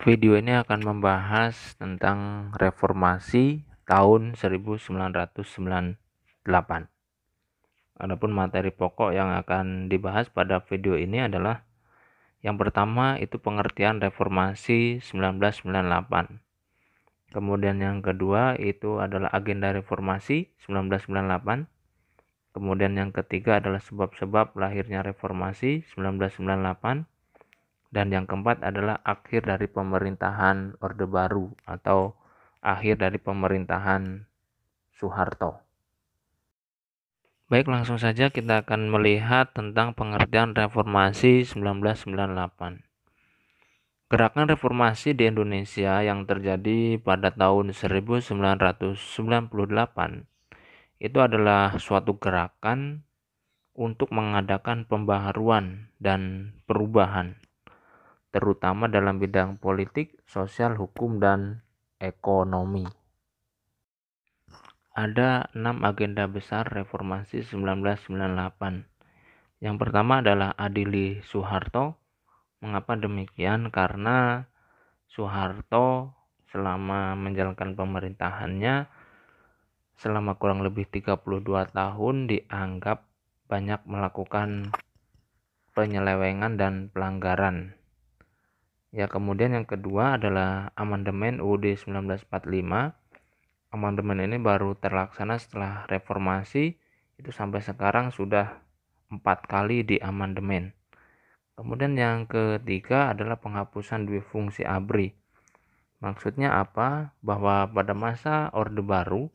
Video ini akan membahas tentang reformasi tahun 1998. Adapun materi pokok yang akan dibahas pada video ini adalah yang pertama itu pengertian reformasi 1998. Kemudian yang kedua itu adalah agenda reformasi 1998. Kemudian yang ketiga adalah sebab-sebab lahirnya reformasi 1998. Dan yang keempat adalah akhir dari pemerintahan Orde Baru atau akhir dari pemerintahan Soeharto. Baik, langsung saja kita akan melihat tentang pengertian reformasi 1998. Gerakan reformasi di Indonesia yang terjadi pada tahun 1998 itu adalah suatu gerakan untuk mengadakan pembaharuan dan perubahan, terutama dalam bidang politik, sosial, hukum, dan ekonomi. Ada 6 agenda besar reformasi 1998. Yang pertama adalah adili Soeharto. Mengapa demikian? Karena Soeharto selama menjalankan pemerintahannya selama kurang lebih 32 tahun dianggap banyak melakukan penyelewengan dan pelanggaran. Ya, kemudian yang kedua adalah amandemen UUD 1945. Amandemen ini baru terlaksana setelah reformasi, itu sampai sekarang sudah 4 kali di amandemen. Kemudian yang ketiga adalah penghapusan dua fungsi ABRI. Maksudnya apa? Bahwa pada masa Orde Baru,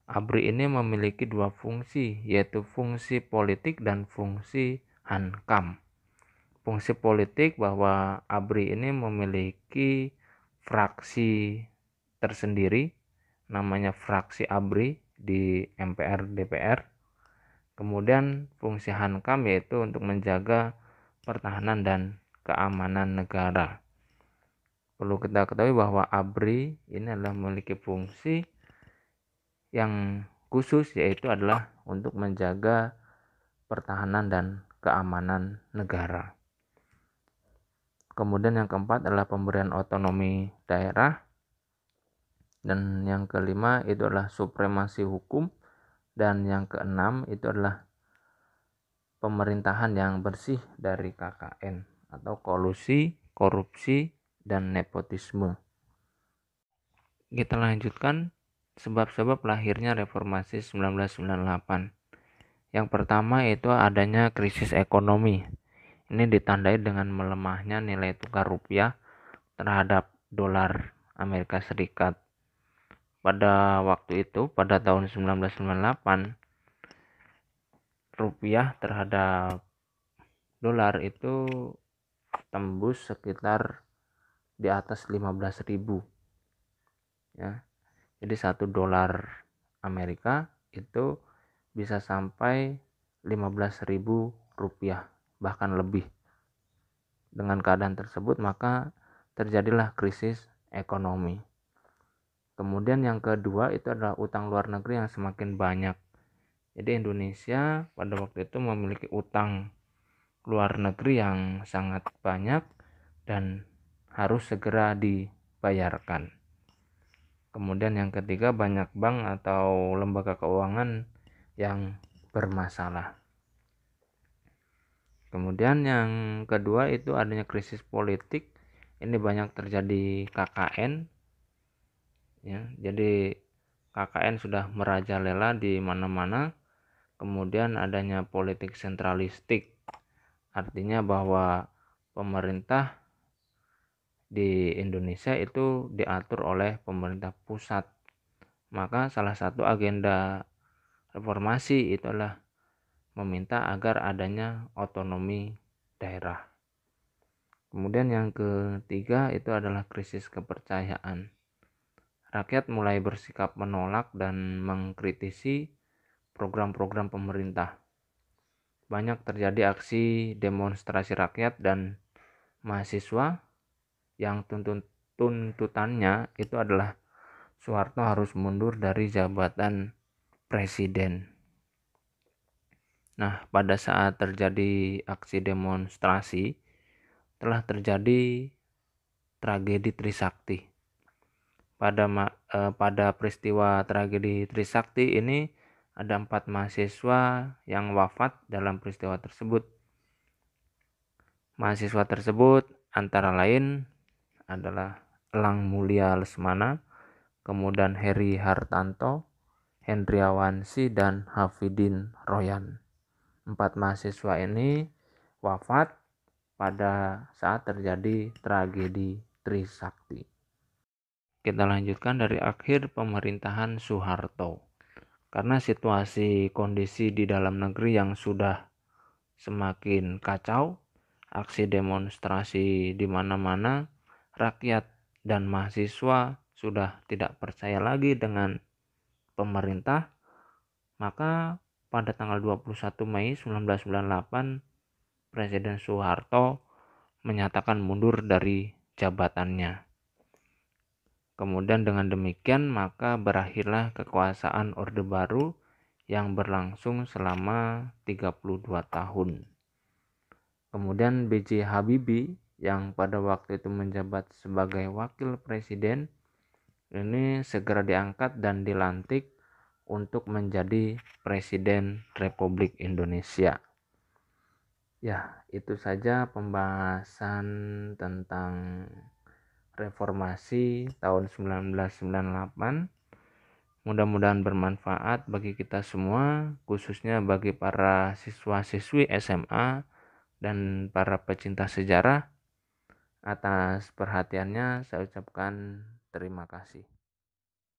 ABRI ini memiliki dua fungsi, yaitu fungsi politik dan fungsi hankam. Fungsi politik bahwa ABRI ini memiliki fraksi tersendiri, namanya fraksi ABRI di MPR DPR. Kemudian fungsi hankam yaitu untuk menjaga pertahanan dan keamanan negara. Perlu kita ketahui bahwa ABRI ini adalah memiliki fungsi yang khusus, yaitu adalah untuk menjaga pertahanan dan keamanan negara. Kemudian yang keempat adalah pemberian otonomi daerah. Dan yang kelima itu adalah supremasi hukum. Dan yang keenam itu adalah pemerintahan yang bersih dari KKN atau kolusi, korupsi, dan nepotisme. Kita lanjutkan sebab-sebab lahirnya reformasi 1998. Yang pertama itu adanya krisis ekonomi. Ini ditandai dengan melemahnya nilai tukar rupiah terhadap dolar Amerika Serikat. Pada waktu itu, pada tahun 1998, rupiah terhadap dolar itu tembus sekitar di atas 15.000. Ya. Jadi 1 dolar Amerika itu bisa sampai 15.000 rupiah, bahkan lebih. Dengan keadaan tersebut maka terjadilah krisis ekonomi. Kemudian yang kedua itu adalah utang luar negeri yang semakin banyak. Jadi Indonesia pada waktu itu memiliki utang luar negeri yang sangat banyak dan harus segera dibayarkan. Kemudian yang ketiga, banyak bank atau lembaga keuangan yang bermasalah. Kemudian yang kedua itu adanya krisis politik. Ini banyak terjadi KKN. Ya, jadi KKN sudah merajalela di mana-mana. Kemudian adanya politik sentralistik. Artinya bahwa pemerintah di Indonesia itu diatur oleh pemerintah pusat. Maka salah satu agenda reformasi itu adalah meminta agar adanya otonomi daerah. Kemudian yang ketiga itu adalah krisis kepercayaan. Rakyat mulai bersikap menolak dan mengkritisi program-program pemerintah. Banyak terjadi aksi demonstrasi rakyat dan mahasiswa yang tuntutannya itu adalah Soeharto harus mundur dari jabatan presiden. Nah, pada saat terjadi aksi demonstrasi, telah terjadi tragedi Trisakti. Pada peristiwa tragedi Trisakti ini ada 4 mahasiswa yang wafat dalam peristiwa tersebut. Mahasiswa tersebut antara lain adalah Elang Mulia Lesmana, kemudian Heri Hartanto, Hendriawansi, dan Hafidin Royan. 4 mahasiswa ini wafat pada saat terjadi tragedi Trisakti. Kita lanjutkan dari akhir pemerintahan Soeharto. Karena situasi kondisi di dalam negeri yang sudah semakin kacau, aksi demonstrasi di mana-mana, rakyat dan mahasiswa sudah tidak percaya lagi dengan pemerintah, maka pada tanggal 21 Mei 1998 Presiden Soeharto menyatakan mundur dari jabatannya. Kemudian dengan demikian maka berakhirlah kekuasaan Orde Baru yang berlangsung selama 32 tahun. Kemudian B.J. Habibie yang pada waktu itu menjabat sebagai wakil presiden ini segera diangkat dan dilantik untuk menjadi Presiden Republik Indonesia. Ya, itu saja pembahasan tentang reformasi tahun 1998. Mudah-mudahan bermanfaat bagi kita semua, khususnya bagi para siswa-siswi SMA dan para pecinta sejarah. Atas perhatiannya saya ucapkan terima kasih.